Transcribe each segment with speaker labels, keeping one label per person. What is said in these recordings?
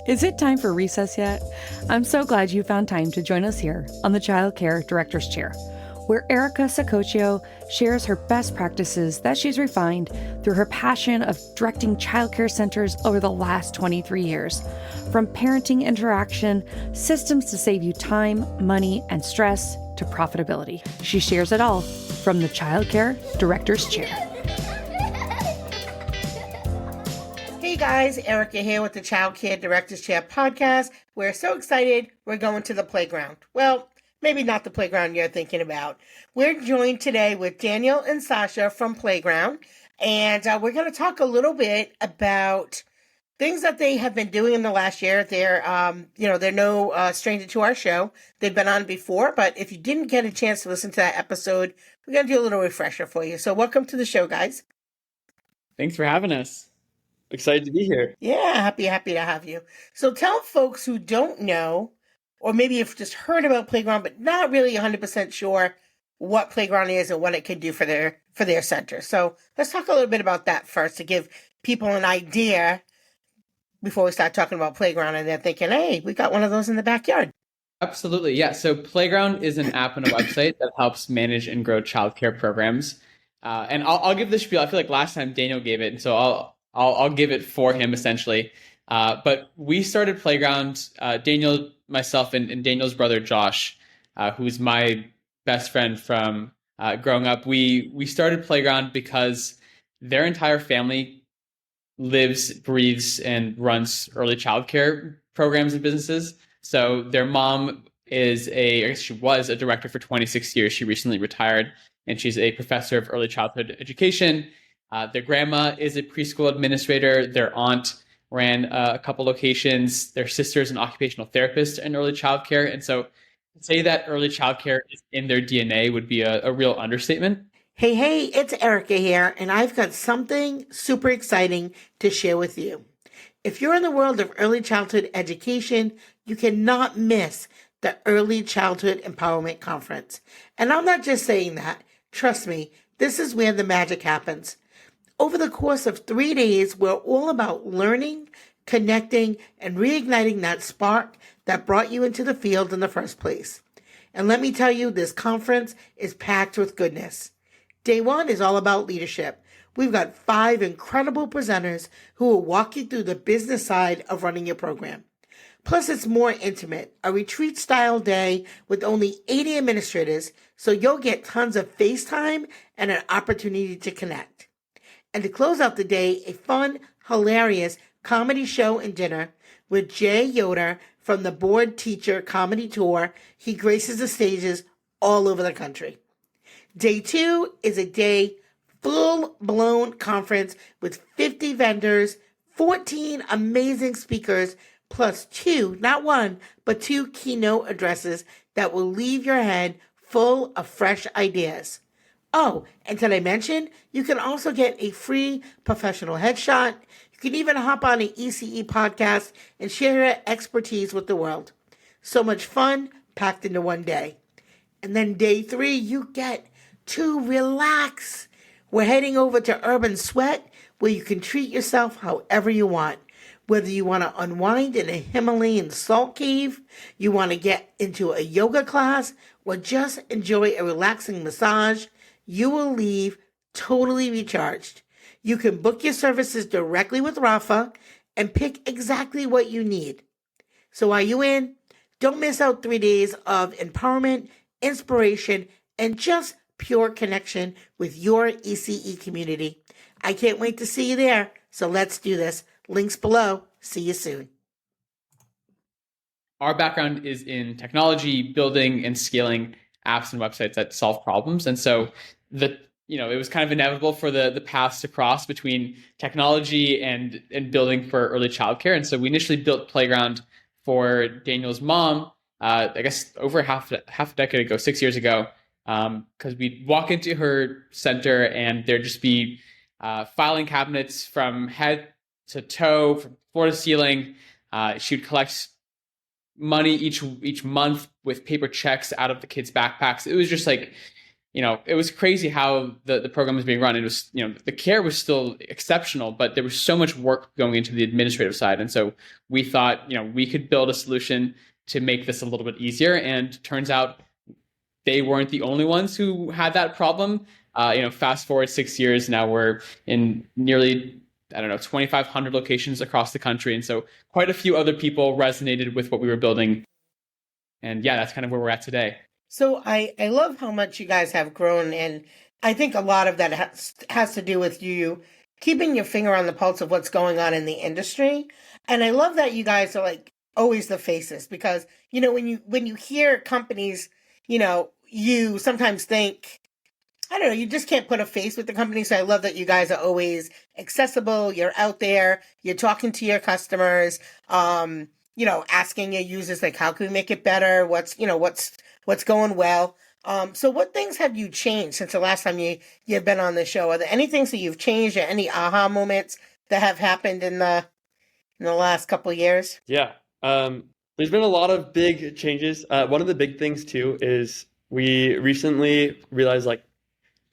Speaker 1: Is it time for recess yet? I'm so glad you found time to join us here on the Childcare Director's Chair, where Erica Sacoccio shares her best practices that she's refined through her passion of directing childcare centers over the last 23 years. From parenting interaction, systems to save you time, money, and stress, to profitability. She shares it all from the Childcare Director's Chair.
Speaker 2: Hey guys, Erica here with the Childcare Director's Chair podcast. We're so excited we're going to the playground. Well, maybe not the playground you're thinking about. We're joined today with Daniel and Sasha from Playground, and we're going to talk a little bit about things that they have been doing in the last year. They're no stranger to our show. They've been on before, but if you didn't get a chance to listen to that episode, we're going to do a little refresher for you. So welcome to the show, guys.
Speaker 3: Thanks for having us. Excited to be here.
Speaker 2: Yeah, happy to have you. So tell folks who don't know, or maybe have just heard about Playground, but not really 100% sure what Playground is and what it can do for their center. So let's talk a little bit about that first to give people an idea before we start talking about Playground and they're thinking, hey, we got one of those in the backyard.
Speaker 3: Absolutely. Yeah. So Playground is an app and a website that helps manage and grow childcare programs. And I'll give the spiel. I feel like last time Daniel gave it, and so I'll give it for him essentially. But we started Playground, Daniel, myself, and Daniel's brother Josh, who's my best friend from growing up. We started Playground because their entire family lives, breathes, and runs early childcare programs and businesses. So their mom she was a director for 26 years. She recently retired, and she's a professor of early childhood education. Their grandma is a preschool administrator. Their aunt ran a couple locations. Their sister is an occupational therapist in early childcare. And so to say that early childcare is in their DNA would be a real understatement.
Speaker 2: Hey, it's Erica here, and I've got something super exciting to share with you. If you're in the world of early childhood education, you cannot miss the Early Childhood Empowerment Conference. And I'm not just saying that. Trust me, this is where the magic happens. Over the course of 3 days, we're all about learning, connecting, and reigniting that spark that brought you into the field in the first place. And let me tell you, this conference is packed with goodness. Day one is all about leadership. We've got 5 incredible presenters who will walk you through the business side of running your program. Plus, it's more intimate, a retreat-style day with only 80 administrators, so you'll get tons of FaceTime and an opportunity to connect. And to close out the day, a fun, hilarious comedy show and dinner with Jay Yoder from the Board Teacher Comedy Tour. He graces the stages all over the country. Day 2 is a day full-blown conference with 50 vendors, 14 amazing speakers, plus 2, not 1, but 2 keynote addresses that will leave your head full of fresh ideas. Oh, and did I mention, you can also get a free professional headshot. You can even hop on an ECE podcast and share your expertise with the world. So much fun packed into one day. And then day 3, you get to relax. We're heading over to Urban Sweat, where you can treat yourself however you want. Whether you want to unwind in a Himalayan salt cave, you want to get into a yoga class, or just enjoy a relaxing massage, you will leave totally recharged. You can book your services directly with Rafa and pick exactly what you need. So are you in? Don't miss out 3 days of empowerment, inspiration, and just pure connection with your ECE community. I can't wait to see you there. So let's do this. Links below. See you soon.
Speaker 3: Our background is in technology, building and scaling apps and websites that solve problems. And so it was kind of inevitable for the paths to cross between technology and building for early childcare. And so we initially built Playground for Daniel's mom, I guess over half a decade ago, 6 years ago, because we'd walk into her center and there'd just be filing cabinets from head to toe, from floor to ceiling. She would collect money each month with paper checks out of the kids' backpacks. It was just like, it was crazy how the program was being run. It was, the care was still exceptional, but there was so much work going into the administrative side. And so we thought, we could build a solution to make this a little bit easier. And turns out they weren't the only ones who had that problem. Fast forward 6 years, now we're in nearly, 2,500 locations across the country. And so quite a few other people resonated with what we were building. And yeah, that's kind of where we're at today.
Speaker 2: So I love how much you guys have grown. And I think a lot of that has to do with you keeping your finger on the pulse of what's going on in the industry. And I love that you guys are like always the faces, because, when you hear companies, you sometimes think, I don't know, you just can't put a face with the company. So I love that you guys are always accessible. You're out there, you're talking to your customers, asking your users, like, how can we make it better? What's going well? So what things have you changed since the last time you've been on the show? Are there any things that you've changed, or any aha moments that have happened in the last couple of years?
Speaker 4: Yeah. There's been a lot of big changes. One of the big things too is we recently realized, like,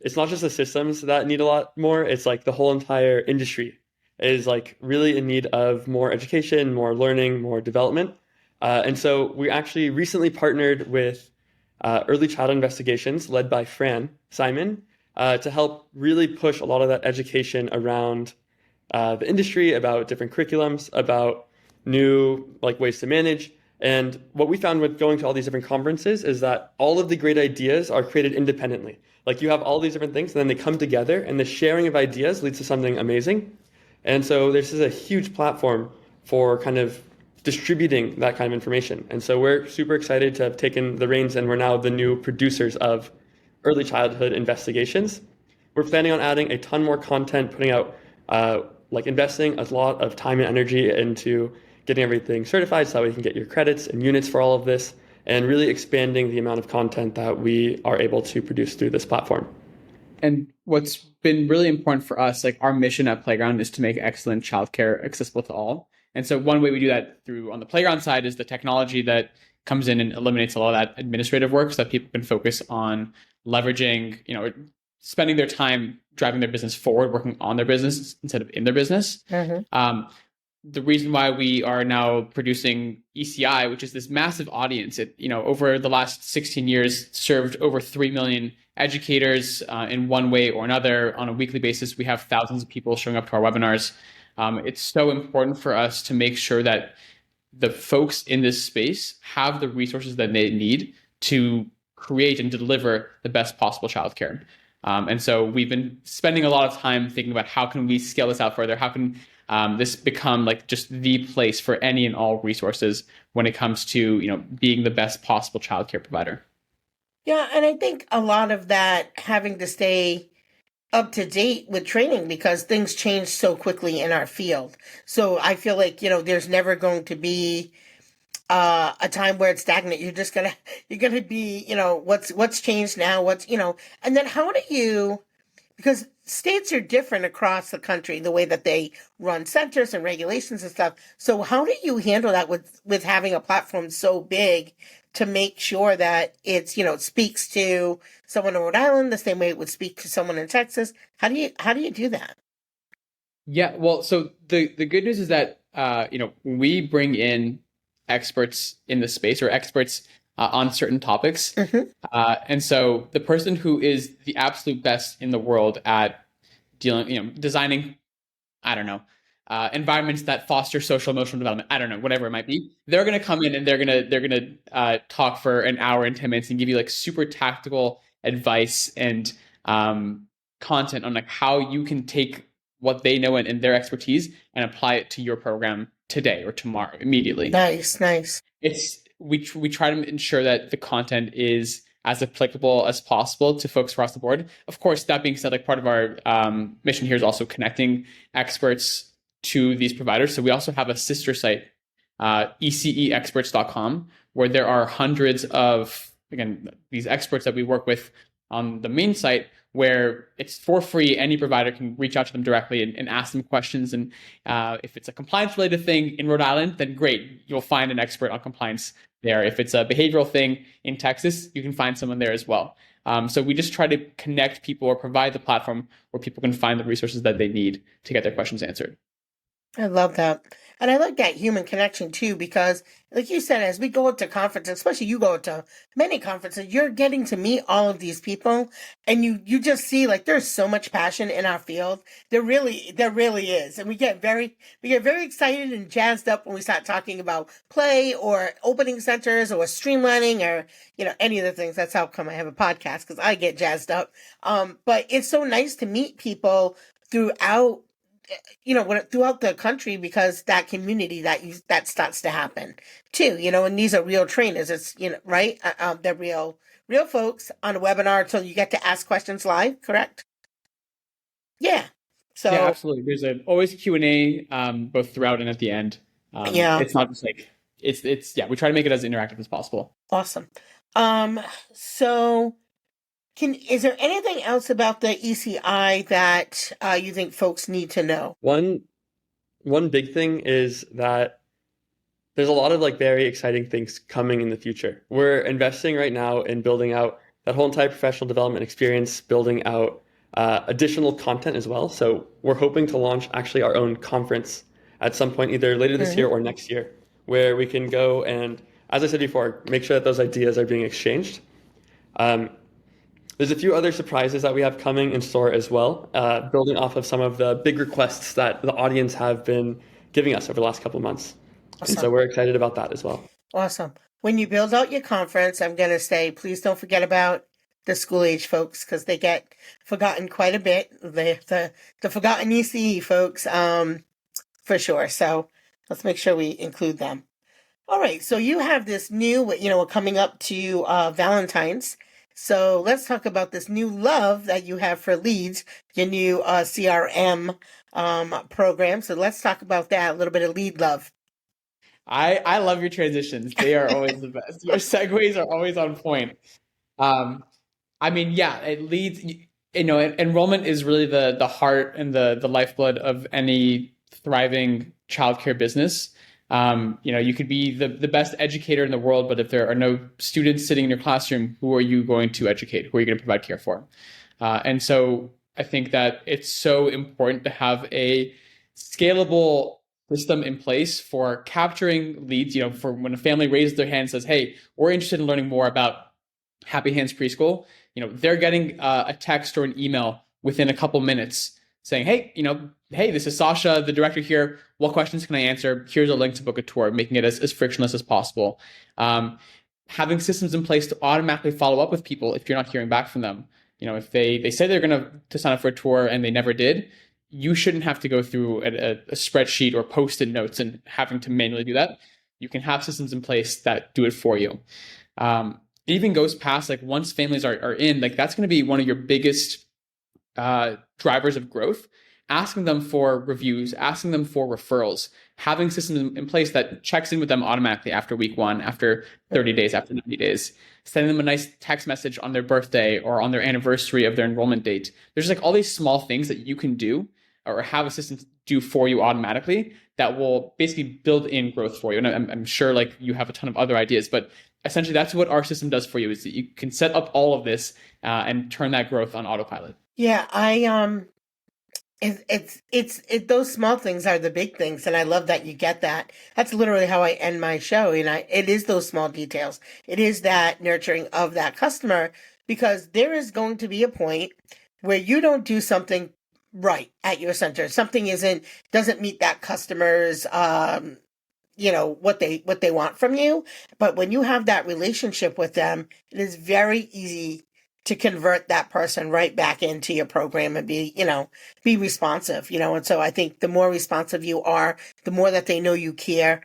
Speaker 4: it's not just the systems that need a lot more, it's like the whole entire industry is like really in need of more education, more learning, more development. And so we actually recently partnered with Early Child Investigations, led by Fran Simon, to help really push a lot of that education around the industry, about different curriculums, about new ways to manage. And what we found with going to all these different conferences is that all of the great ideas are created independently. Like, you have all these different things, and then they come together, and the sharing of ideas leads to something amazing. And so this is a huge platform for kind of distributing that kind of information. And so we're super excited to have taken the reins, and we're now the new producers of Early Childhood Investigations. We're planning on adding a ton more content, putting out, investing a lot of time and energy into getting everything certified so that we can get your credits and units for all of this, and really expanding the amount of content that we are able to produce through this platform.
Speaker 3: And what's been really important for us, like, our mission at Playground is to make excellent childcare accessible to all. And so one way we do that through on the Playground side is the technology that comes in and eliminates a lot of that administrative work so that people can focus on leveraging, spending their time driving their business forward, working on their business instead of in their business. Mm-hmm. The reason why we are now producing ECI, which is this massive audience, it, over the last 16 years served over 3 million educators in one way or another on a weekly basis. We have thousands of people showing up to our webinars. It's so important for us to make sure that the folks in this space have the resources that they need to create and deliver the best possible childcare. And so we've been spending a lot of time thinking about how can we scale this out further? How can this become just the place for any and all resources when it comes to, being the best possible childcare provider?
Speaker 2: Yeah, and I think a lot of that having to stay up to date with training, because things change so quickly in our field. So I feel like, there's never going to be a time where it's stagnant. You're gonna be, what's changed now, and then how do you, because states are different across the country, the way that they run centers and regulations and stuff. So how do you handle that with having a platform so big to make sure that it's, it speaks to someone in Rhode Island the same way it would speak to someone in Texas? How do you do that?
Speaker 3: Yeah, well, so the good news is that, we bring in experts in the space, or experts on certain topics. Mm-hmm. And so the person who is the absolute best in the world at designing, environments that foster social emotional development, whatever it might be, they're going to come in and they're going to talk for an hour and 10 minutes and give you super tactical advice and content on how you can take what they know and their expertise and apply it to your program today or tomorrow, immediately.
Speaker 2: Nice.
Speaker 3: We try to ensure that the content is as applicable as possible to folks across the board. Of course, that being said, part of our mission here is also connecting experts to these providers. So we also have a sister site, eceexperts.com, where there are hundreds of, again, these experts that we work with on the main site, where it's for free. Any provider can reach out to them directly and ask them questions. And if it's a compliance related thing in Rhode Island, then great, you'll find an expert on compliance there. If it's a behavioral thing in Texas, you can find someone there as well. So we just try to connect people or provide the platform where people can find the resources that they need to get their questions answered.
Speaker 2: I love that. And I like that human connection too, because like you said, as we go to conferences, especially you go to many conferences, you're getting to meet all of these people and you just see like there's so much passion in our field. There really is. And we get very excited and jazzed up when we start talking about play or opening centers or streamlining or, any of the things. That's how come I have a podcast, because I get jazzed up. But it's so nice to meet people throughout throughout the country, because that community that starts to happen too, and these are real trainers. It's, right. They're real folks on a webinar. So you get to ask questions live, correct? Yeah. So
Speaker 3: yeah, absolutely. There's always Q&A, both throughout and at the end.
Speaker 2: yeah,
Speaker 3: It's not just like, yeah, we try to make it as interactive as possible.
Speaker 2: awesome. So is there anything else about the ECI that you think folks need to know?
Speaker 4: One big thing is that there's a lot of very exciting things coming in the future. We're investing right now in building out that whole entire professional development experience, building out additional content as well. So we're hoping to launch actually our own conference at some point, either later this year or next year, where we can go and, as I said before, make sure that those ideas are being exchanged. There's a few other surprises that we have coming in store as well, building off of some of the big requests that the audience have been giving us over the last couple of months.
Speaker 2: Awesome.
Speaker 4: And so we're excited about that as well.
Speaker 2: Awesome. When you build out your conference, I'm going to say, please don't forget about the school age folks, because they get forgotten quite a bit. The forgotten ECE folks, for sure. So let's make sure we include them. All right. So you have this new, we're coming up to Valentine's. So let's talk about this new love that you have for leads, your new CRM program. So let's talk about that, a little bit of lead love.
Speaker 3: I love your transitions. They are always the best. Your segues are always on point. I mean, yeah, it leads, enrollment is really the heart and the lifeblood of any thriving childcare business. You could be the best educator in the world, but if there are no students sitting in your classroom, who are you going to educate? Who are you going to provide care for? And so I think that it's so important to have a scalable system in place for capturing leads, for when a family raises their hand and says, hey, we're interested in learning more about Happy Hands Preschool. They're getting a text or an email within a couple minutes saying, hey, this is Sasha, the director here. What questions can I answer? Here's a link to book a tour, making it as frictionless as possible. Having systems in place to automatically follow up with people if you're not hearing back from them. If they say they're going to sign up for a tour and they never did, you shouldn't have to go through a spreadsheet or post-it notes and having to manually do that. You can have systems in place that do it for you. It even goes past, once families are in, that's going to be one of your biggest drivers of growth. Asking them for reviews, asking them for referrals, having systems in place that checks in with them automatically after week 1, after 30 days, after 90 days, sending them a nice text message on their birthday or on their anniversary of their enrollment date. There's all these small things that you can do or have a system do for you automatically that will basically build in growth for you. And I'm sure you have a ton of other ideas, but essentially that's what our system does for you, is that you can set up all of this and turn that growth on autopilot.
Speaker 2: Yeah, it's those small things are the big things, and I love that you get that. That's literally how I end my show. It is those small details. It is that nurturing of that customer, because there is going to be a point where you don't do something right at your center. Something doesn't meet that customer's what they want from you. But when you have that relationship with them, it is very easy to convert that person right back into your program and be responsive, and so I think the more responsive you are, the more that they know you care,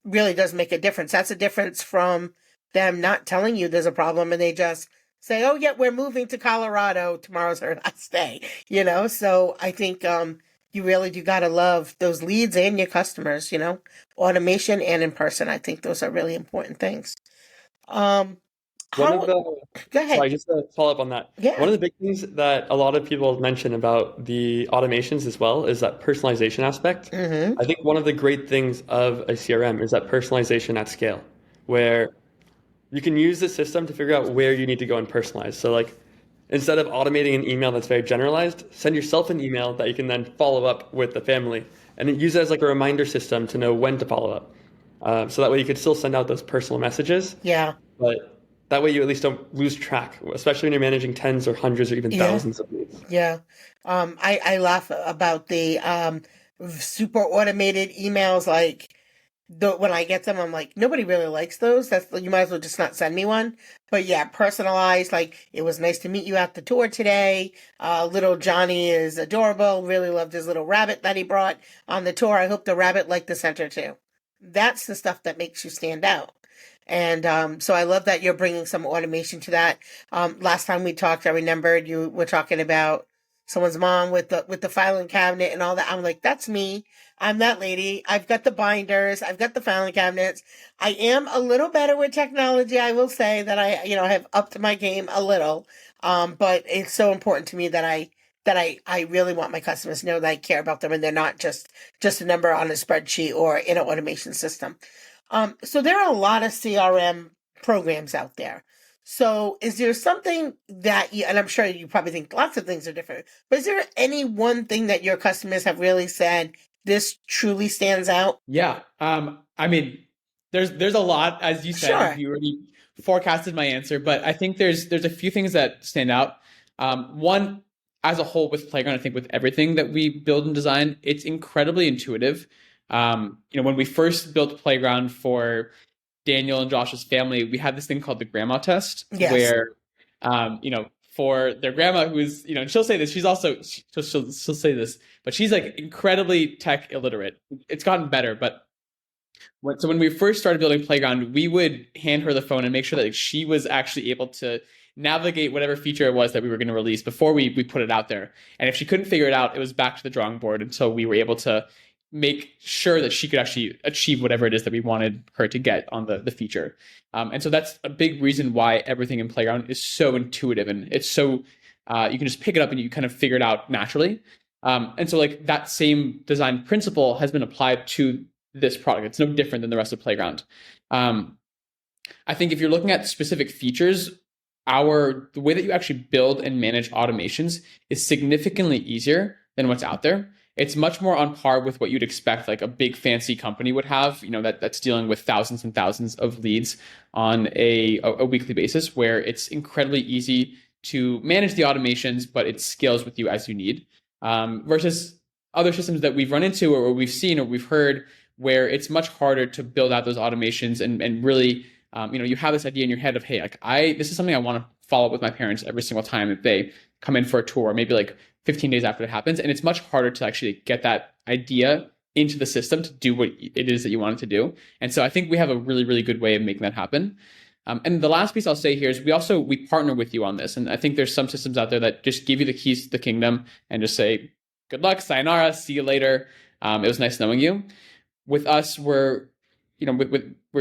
Speaker 2: really does make a difference. That's a difference from them not telling you there's a problem and they just say, oh yeah, we're moving to Colorado. Tomorrow's our last day, so I think, you really do got to love those leads and your customers, automation and in person. I think those are really important things. Go ahead.
Speaker 4: Sorry, just to follow up on that.
Speaker 2: Yeah.
Speaker 4: One of the big things that a lot of people mention about the automations as well is that personalization aspect.
Speaker 2: Mm-hmm.
Speaker 4: I think one of the great things of a CRM is that personalization at scale, where you can use the system to figure out where you need to go and personalize. So like instead of automating an email that's very generalized, send yourself an email that you can then follow up with the family, and then use it as like a reminder system to know when to follow up. So that way you could still send out those personal messages.
Speaker 2: Yeah.
Speaker 4: But that way you at least don't lose track, especially when you're managing tens or hundreds or even thousands of leads.
Speaker 2: Yeah. I laugh about the super automated emails. Like when I get them, I'm like, nobody really likes those. You might as well just not send me one. But yeah, personalized. Like, it was nice to meet you at the tour today. Little Johnny is adorable. Really loved his little rabbit that he brought on the tour. I hope the rabbit liked the center too. That's the stuff that makes you stand out. And so I love that you're bringing some automation to that. Last time we talked, I remembered you were talking about someone's mom with the filing cabinet and all that. I'm like, that's me. I'm that lady. I've got the binders. I've got the filing cabinets. I am a little better with technology. I will say that I have upped my game a little. But it's so important to me that I really want my customers to know that I care about them and they're not just a number on a spreadsheet or in an automation system. So there are a lot of CRM programs out there. So is there something that and I'm sure you probably think lots of things are different, but is there any one thing that your customers have really said, this truly stands out?
Speaker 3: Yeah. I mean, there's a lot, as you said.
Speaker 2: Sure.
Speaker 3: You already forecasted my answer, but I think there's a few things that stand out. One, as a whole with Playground, I think with everything that we build and design, it's incredibly intuitive. When we first built Playground for Daniel and Josh's family, we had this thing called the grandma test,
Speaker 2: Yes.
Speaker 3: where, for their grandma, who's, she'll say this, she'll say this, but she's like incredibly tech illiterate. It's gotten better, but when we first started building Playground, we would hand her the phone and make sure that like, she was actually able to navigate whatever feature it was that we were going to release before we put it out there. And if she couldn't figure it out, it was back to the drawing board until we were able to make sure that she could actually achieve whatever it is that we wanted her to get on the feature. And so that's a big reason why everything in Playground is so intuitive, and it's so you can just pick it up and you kind of figure it out naturally. And so like that same design principle has been applied to this product. It's no different than the rest of Playground. I think if you're looking at specific features, the way that you actually build and manage automations is significantly easier than what's out there. It's much more on par with what you'd expect like a big fancy company would have, that's dealing with thousands and thousands of leads on a weekly basis, where it's incredibly easy to manage the automations, but it scales with you as you need. Versus other systems that we've run into or we've seen or we've heard, where it's much harder to build out those automations and really, you have this idea in your head of, hey, like this is something I want to follow up with my parents every single time that they come in for a tour, maybe like 15 days after it happens. And it's much harder to actually get that idea into the system to do what it is that you want it to do. And so I think we have a really, really good way of making that happen. And the last piece I'll say here is we partner with you on this. And I think there's some systems out there that just give you the keys to the kingdom and just say, good luck, sayonara, see you later. It was nice knowing you. With us, we're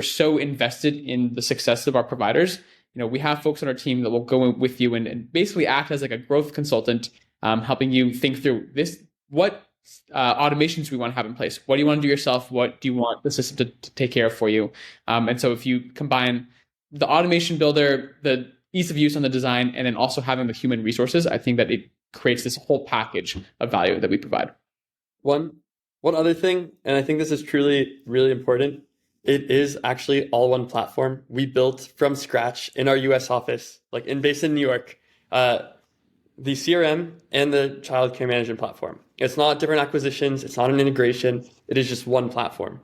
Speaker 3: so invested in the success of our providers. We have folks on our team that will go with you and basically act as like a growth consultant, helping you think through what automations we want to have in place. What do you want to do yourself? What do you want the system to take care of for you? And so if you combine the automation builder, the ease of use on the design, and then also having the human resources, I think that it creates this whole package of value that we provide.
Speaker 4: One other thing, and I think this is truly really important, it is actually all one platform. We built from scratch in our US office, based in New York, the CRM and the childcare management platform. It's not different acquisitions. It's not an integration. It is just one platform.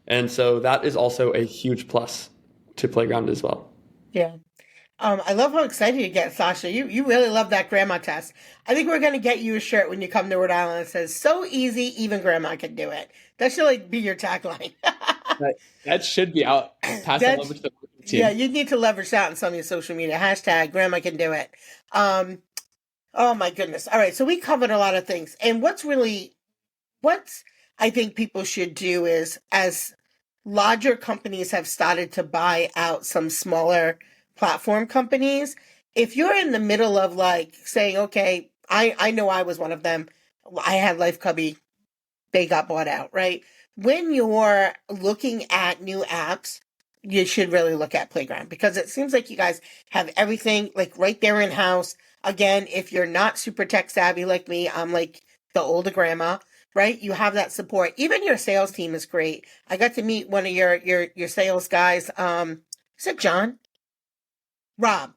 Speaker 4: And so that is also a huge plus to Playground as well.
Speaker 2: Yeah. I love how excited you get, Sasha. You really love that grandma test. I think we're going to get you a shirt when you come to Rhode Island that says, so easy, even grandma can do it. That should be your tagline.
Speaker 3: That should be out. Pass that over to the team.
Speaker 2: Yeah, you need to leverage that on some of your social media. # grandma can do it. Oh my goodness. All right. So we covered a lot of things. And what I think people should do is, as larger companies have started to buy out some smaller platform companies, if you're in the middle of saying, okay, I know I was one of them. I had Life Cubby. They got bought out, right? When you're looking at new apps, you should really look at Playground, because it seems like you guys have everything like right there in house. Again, if you're not super tech savvy like me, I'm like the older grandma, right? You have that support. Even your sales team is great. I got to meet one of your sales guys. Is it John? Rob,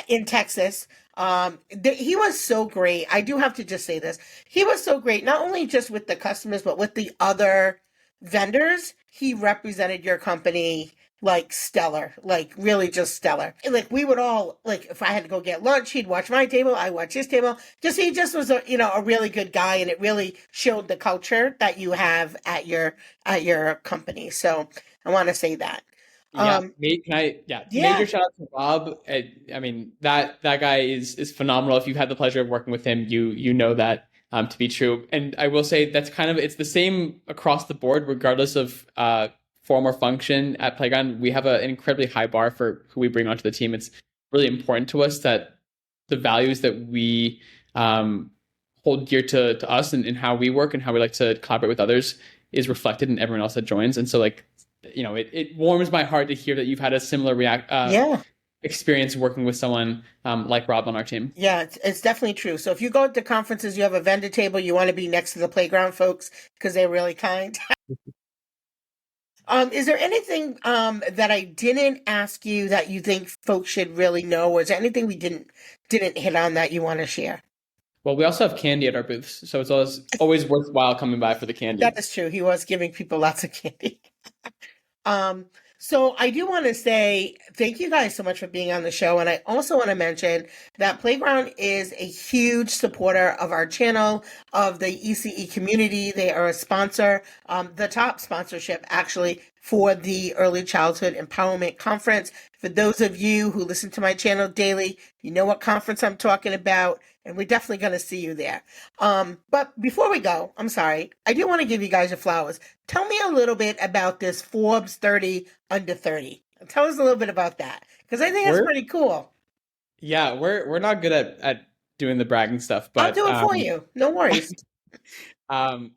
Speaker 2: in Texas. He was so great. I do have to just say this. He was so great, not only just with the customers, but with the other vendors. He represented your company like stellar, like really just stellar. Like we would all, like if I had to go get lunch, he'd watch my table, I watch his table. He just was a really good guy, and it really showed the culture that you have at your company. So I want to say that.
Speaker 3: Yeah,
Speaker 2: Um, yeah.
Speaker 3: major shout out to Rob. I mean, that guy is phenomenal. If you've had the pleasure of working with him, you know that to be true. And I will say that's it's the same across the board, regardless of form or function at Playground. We have an incredibly high bar for who we bring onto the team. It's really important to us that the values that we hold dear to us and how we work and how we like to collaborate with others is reflected in everyone else that joins. And so it warms my heart to hear that you've had a similar experience working with someone like Rob on our team.
Speaker 2: Yeah, it's definitely true. So if you go to conferences, you have a vendor table, you want to be next to the Playground folks because they're really kind. Is there anything that I didn't ask you that you think folks should really know, or is there anything we didn't hit on that you want to share?
Speaker 3: Well, we also have candy at our booths, so it's always worthwhile coming by for the candy.
Speaker 2: That is true. He was giving people lots of candy. So I do want to say thank you guys so much for being on the show. And I also want to mention that Playground is a huge supporter of our channel, of the ECE community. They are a sponsor, the top sponsorship actually for the Early Childhood Empowerment Conference. For those of you who listen to my channel daily, you know what conference I'm talking about, and we're definitely going to see you there. But before we go, I'm sorry, I do want to give you guys your flowers. Tell me a little bit about this Forbes 30 under 30. Tell us a little bit about that, because I think it's pretty cool.
Speaker 3: Yeah, we're not good at doing the bragging stuff, but
Speaker 2: I'll do it for you. No worries.
Speaker 3: We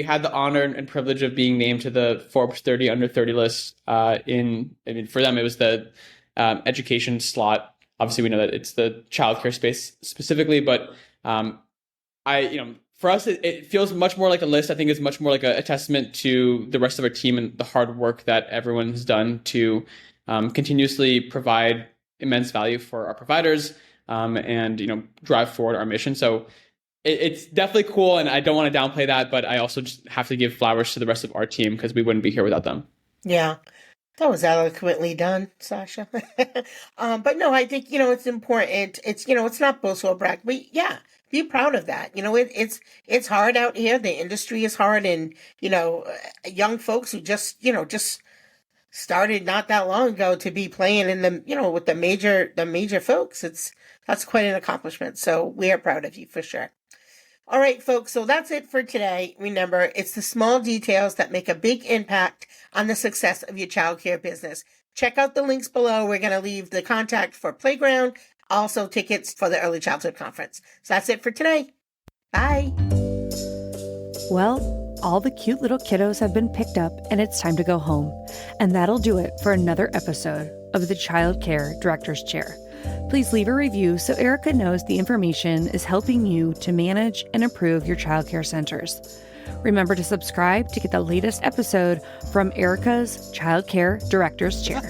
Speaker 3: had the honor and privilege of being named to the Forbes 30 under 30 list. For them, it was the education slot. Obviously, we know that it's the childcare space specifically, but for us, it feels much more like a list. I think it's much more like a testament to the rest of our team and the hard work that everyone has done to continuously provide immense value for our providers and drive forward our mission. So it's definitely cool, and I don't want to downplay that, but I also just have to give flowers to the rest of our team because we wouldn't be here without them.
Speaker 2: Yeah. That was eloquently done, Sasha. But no, I think, it's important. It's, it's not boast or brag, but yeah, be proud of that. It's hard out here. The industry is hard. And, young folks who just started not that long ago to be playing in the, with the major folks, that's quite an accomplishment. So we are proud of you for sure. All right, folks, so that's it for today. Remember, it's the small details that make a big impact on the success of your childcare business. Check out the links below. We're going to leave the contact for Playground, also tickets for the Early Childhood Conference. So that's it for today. Bye.
Speaker 1: Well, all the cute little kiddos have been picked up and it's time to go home. And that'll do it for another episode of the Childcare Director's Chair. Please leave a review so Erica knows the information is helping you to manage and improve your childcare centers. Remember to subscribe to get the latest episode from Erica's Childcare Director's Chair.